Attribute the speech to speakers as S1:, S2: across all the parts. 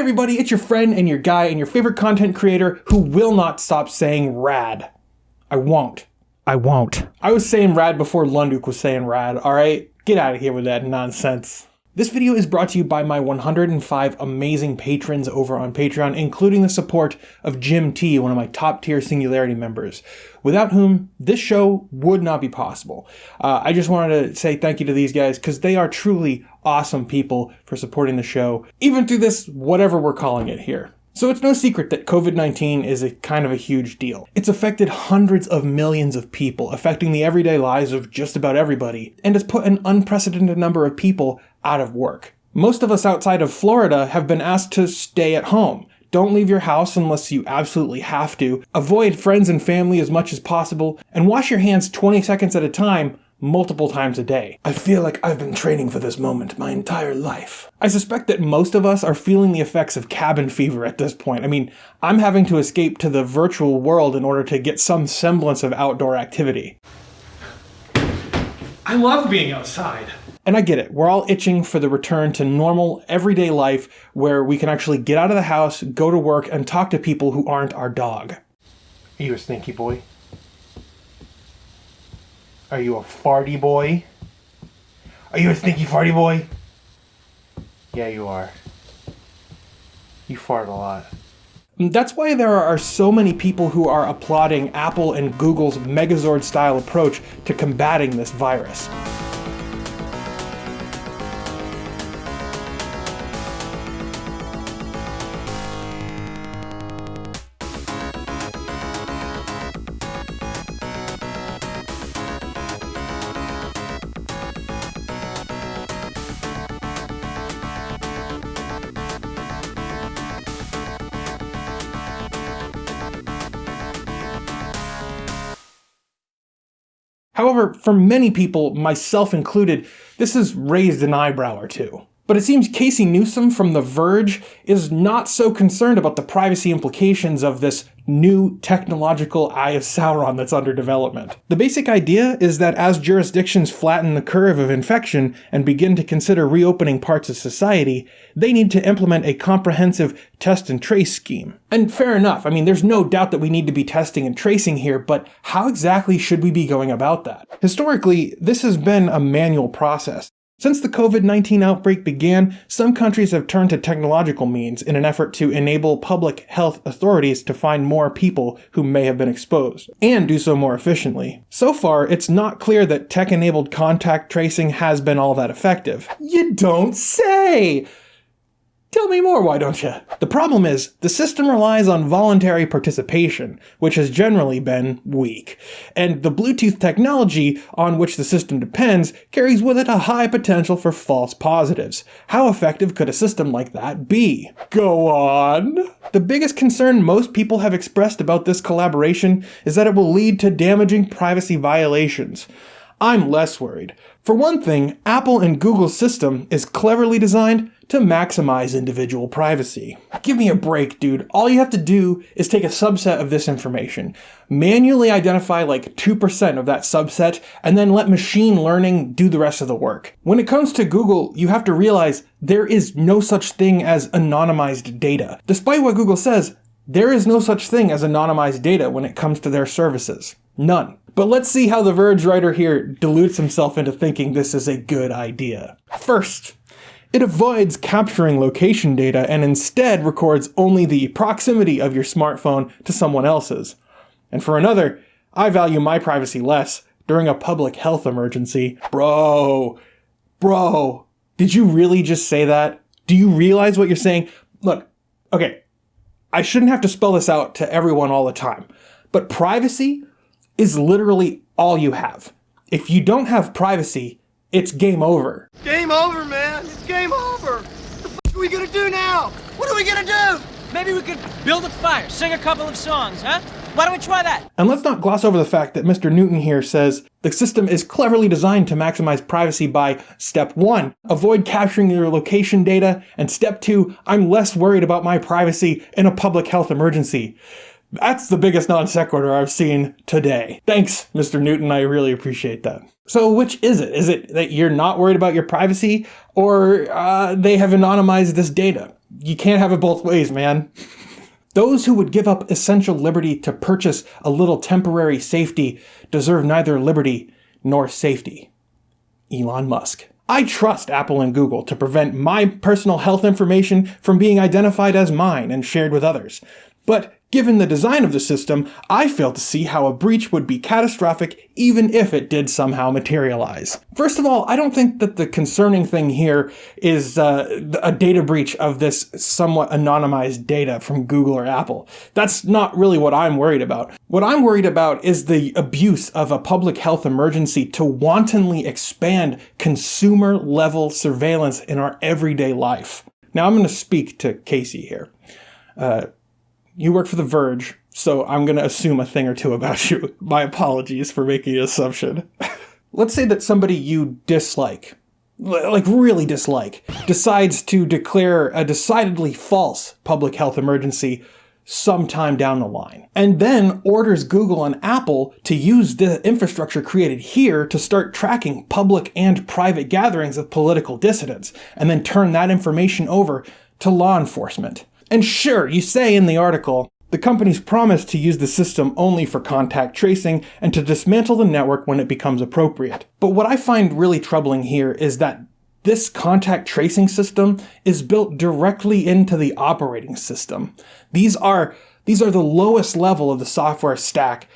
S1: everybody, it's your friend and your guy and your favorite content creator who will not stop saying rad. I won't. I was saying rad before Lunduk was saying rad, alright? Get out of here with that nonsense. This video is brought to you by my 105 amazing patrons over on Patreon, including the support of Jim T, one of my top tier Singularity members, without whom this show would not be possible. I just wanted to say thank you to these guys because they are truly awesome people for supporting the show, even through this whatever we're calling it here. So it's no secret that COVID-19 is a kind of a huge deal. It's affected hundreds of millions of people, affecting the everyday lives of just about everybody, and has put an unprecedented number of people out of work. Most of us outside of Florida have been asked to stay at home. Don't leave your house unless you absolutely have to. Avoid friends and family as much as possible, and wash your hands 20 seconds at a time, multiple times a day. I feel like I've been training for this moment my entire life. I suspect that most of us are feeling the effects of cabin fever at this point. I mean, I'm having to escape to the virtual world in order to get some semblance of outdoor activity. I love being outside. And I get it, we're all itching for the return to normal, everyday life where we can actually get out of the house, go to work, and talk to people who aren't our dog. Are you a stinky boy? Are you a farty boy? Are you a stinky farty boy? Yeah, you are. You fart a lot. That's why there are so many people who are applauding Apple and Google's Megazord-style approach to combating this virus. However, for many people, myself included, this has raised an eyebrow or two. But it seems Casey Newsom from The Verge is not so concerned about the privacy implications of this new technological Eye of Sauron that's under development. The basic idea is that as jurisdictions flatten the curve of infection and begin to consider reopening parts of society, they need to implement a comprehensive test and trace scheme. And fair enough, I mean, there's no doubt that we need to be testing and tracing here, but how exactly should we be going about that? Historically, this has been a manual process. Since the COVID-19 outbreak began, some countries have turned to technological means in an effort to enable public health authorities to find more people who may have been exposed, and do so more efficiently. So far, it's not clear that tech-enabled contact tracing has been all that effective. You don't say! Tell me more, why don't you? The problem is, the system relies on voluntary participation, which has generally been weak. And the Bluetooth technology on which the system depends carries with it a high potential for false positives. How effective could a system like that be? Go on! The biggest concern most people have expressed about this collaboration is that it will lead to damaging privacy violations. I'm less worried. For one thing, Apple and Google's system is cleverly designed to maximize individual privacy. Give me a break, dude. All you have to do is take a subset of this information, manually identify like 2% of that subset, and then let machine learning do the rest of the work. When it comes to Google, you have to realize there is no such thing as anonymized data. Despite what Google says, there is no such thing as anonymized data when it comes to their services. None. But let's see how the Verge writer here dilutes himself into thinking this is a good idea. First, it avoids capturing location data and instead records only the proximity of your smartphone to someone else's. And for another, I value my privacy less during a public health emergency. Bro, did you really just say that? Do you realize what you're saying? Look, okay, I shouldn't have to spell this out to everyone all the time, but privacy is literally all you have. If you don't have privacy, it's game over.
S2: Game over, man. It's game over. What the f*** are we gonna do now? What are we gonna do?
S3: Maybe we could build a fire, sing a couple of songs, huh? Why don't we try that?
S1: And let's not gloss over the fact that Mr. Newton here says the system is cleverly designed to maximize privacy by step 1, avoid capturing your location data, and step 2, I'm less worried about my privacy in a public health emergency. That's the biggest non sequitur I've seen today. Thanks, Mr. Newton, I really appreciate that. So which is it? Is it that you're not worried about your privacy, or they have anonymized this data? You can't have it both ways, man. Those who would give up essential liberty to purchase a little temporary safety deserve neither liberty nor safety. Elon Musk. I trust Apple and Google to prevent my personal health information from being identified as mine and shared with others. But given the design of the system, I fail to see how a breach would be catastrophic even if it did somehow materialize. First of all, I don't think that the concerning thing here is a data breach of this somewhat anonymized data from Google or Apple. That's not really what I'm worried about. What I'm worried about is the abuse of a public health emergency to wantonly expand consumer-level surveillance in our everyday life. Now I'm going to speak to Casey here. You work for The Verge, so I'm going to assume a thing or two about you. My apologies for making an assumption. Let's say that somebody you dislike, like really dislike, decides to declare a decidedly false public health emergency sometime down the line, and then orders Google and Apple to use the infrastructure created here to start tracking public and private gatherings of political dissidents, and then turn that information over to law enforcement. And sure, you say in the article, the companies promise to use the system only for contact tracing and to dismantle the network when it becomes appropriate. But what I find really troubling here is that this contact tracing system is built directly into the operating system. These are the lowest level of the software stack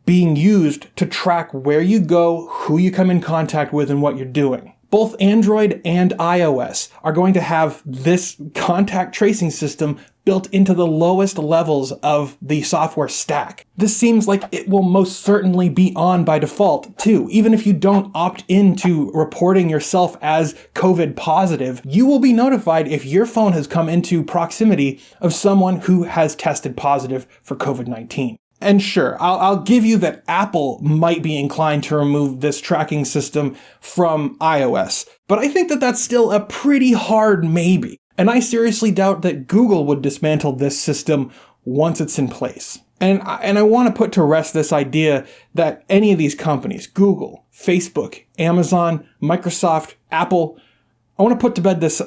S1: being used to track where you go, who you come in contact with, and what you're doing. Both Android and iOS are going to have this contact tracing system built into the lowest levels of the software stack. This seems like it will most certainly be on by default too. Even if you don't opt into reporting yourself as COVID positive, you will be notified if your phone has come into proximity of someone who has tested positive for COVID-19. And sure, I'll give you that Apple might be inclined to remove this tracking system from iOS, but I think that that's still a pretty hard maybe. And I seriously doubt that Google would dismantle this system once it's in place. And I want to put to rest this idea that any of these companies, Google, Facebook, Amazon, Microsoft, Apple, I want to put to bed this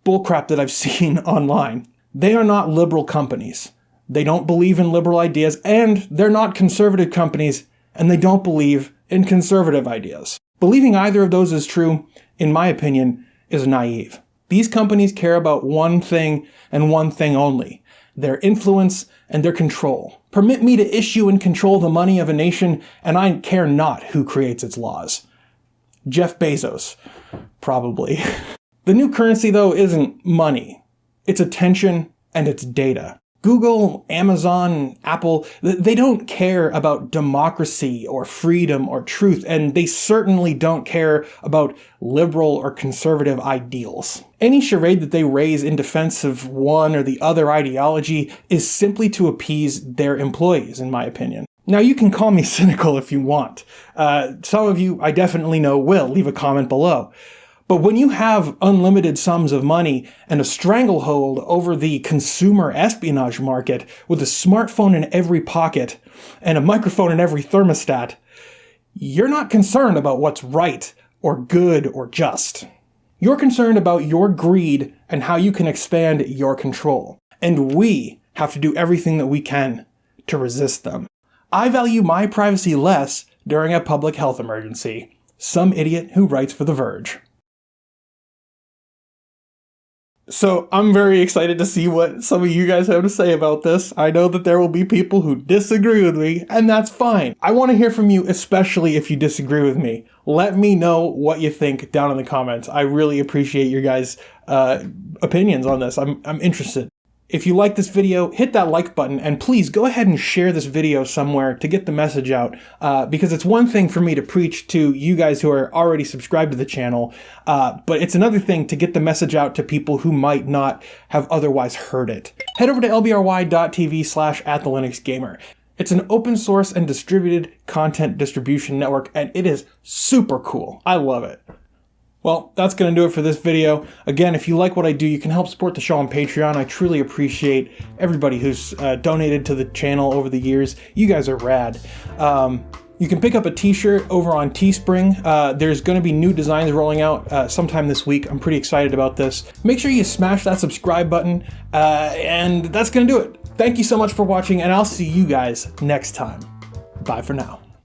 S1: bullcrap that I've seen online. They are not liberal companies. They don't believe in liberal ideas, and they're not conservative companies, and they don't believe in conservative ideas. Believing either of those is true, in my opinion, is naive. These companies care about one thing and one thing only: their influence and their control. Permit me to issue and control the money of a nation, and I care not who creates its laws. Jeff Bezos, probably. The new currency, though, isn't money. It's attention and it's data. Google, Amazon, Apple, they don't care about democracy or freedom or truth, and they certainly don't care about liberal or conservative ideals. Any charade that they raise in defense of one or the other ideology is simply to appease their employees, in my opinion. Now, you can call me cynical if you want. Some of you I definitely know will. Leave a comment below. But when you have unlimited sums of money and a stranglehold over the consumer espionage market with a smartphone in every pocket and a microphone in every thermostat, you're not concerned about what's right or good or just. You're concerned about your greed and how you can expand your control. And we have to do everything that we can to resist them. I value my privacy less during a public health emergency. Some idiot who writes for The Verge. So I'm very excited to see what some of you guys have to say about this. I know that there will be people who disagree with me, and that's fine. I want to hear from you, especially if you disagree with me. Let me know what you think down in the comments. I really appreciate your guys' opinions on this. I'm interested. If you like this video, hit that like button, and please go ahead and share this video somewhere to get the message out, because it's one thing for me to preach to you guys who are already subscribed to the channel, but it's another thing to get the message out to people who might not have otherwise heard it. Head over to lbry.tv/@thelinuxgamer. It's an open source and distributed content distribution network, and it is super cool. I love it. Well, that's going to do it for this video. Again, if you like what I do, you can help support the show on Patreon. I truly appreciate everybody who's donated to the channel over the years. You guys are rad. You can pick up a t-shirt over on Teespring. There's going to be new designs rolling out sometime this week. I'm pretty excited about this. Make sure you smash that subscribe button, and that's going to do it. Thank you so much for watching, and I'll see you guys next time. Bye for now.